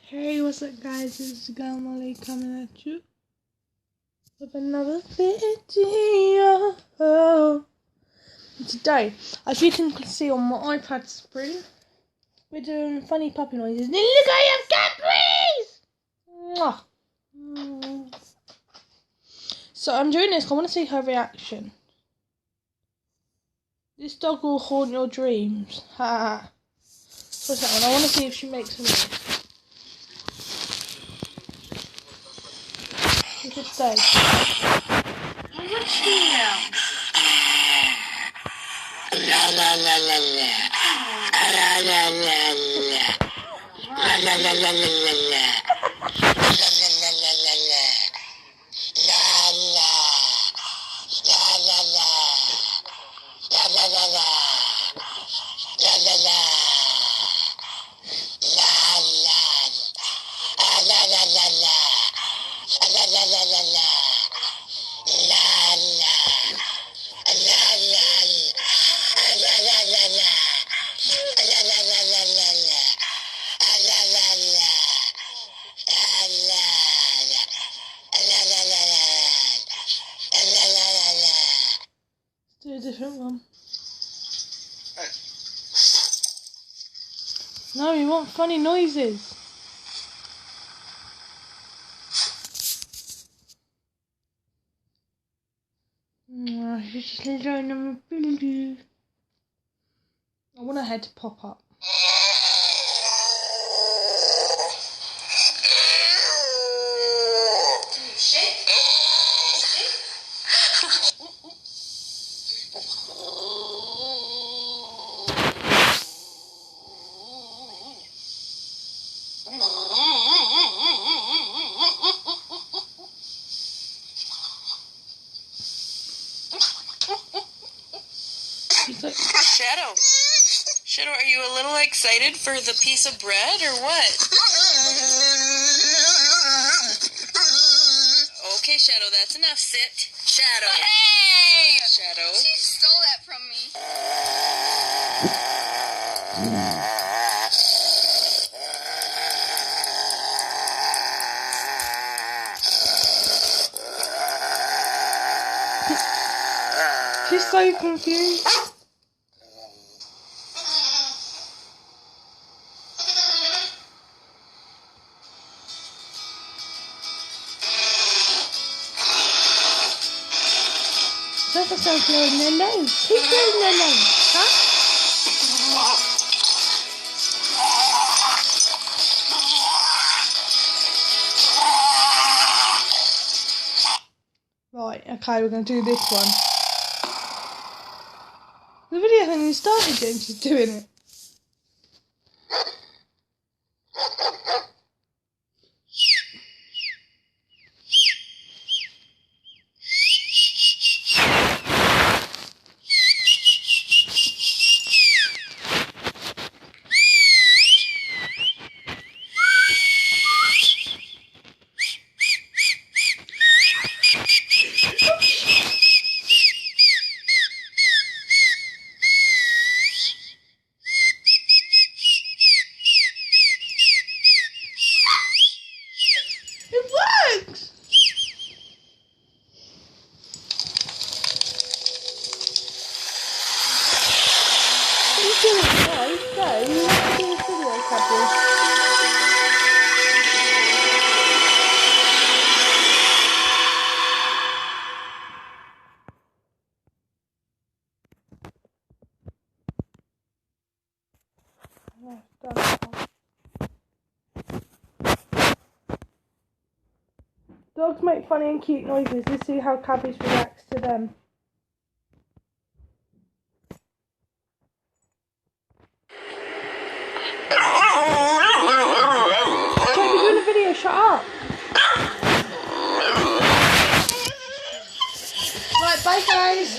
Hey, what's up guys, it's Molly coming at you with another video. Today, as you can see on my iPad screen, we're doing funny puppy noises. Look, I have cadbuarys! So I'm doing this, I want to see her reaction. This dog will haunt your dreams. Ha. What's that one? I want to see if she makes a noise. You should stay. What's she now? La la la la la. La la la la. La la la la la la. La la la la la la. La la. La la la. La la la la. La la la. La la. La la la la. La la la la la. La la. La la. La la la la. La la la la la la. La la la. La la. La la la la. La la la la. Let's do a different one. No, you want funny noises. She's just alone on my pillow. I want her head to pop up. Shadow, are you a little excited for the piece of bread or what? Okay, Shadow, that's enough. Sit. Shadow. Hey! Shadow. She stole that from me. She's so confused. Someone's blowing their nose. Who's blowing their nose? Huh? Right, okay, we're going to do this one. The video hasn't even started yet and she's doing it. Dogs make funny and cute noises. Let's see how Cadbuarys reacts to them. Don't be doing a video, shut up! Right, bye guys!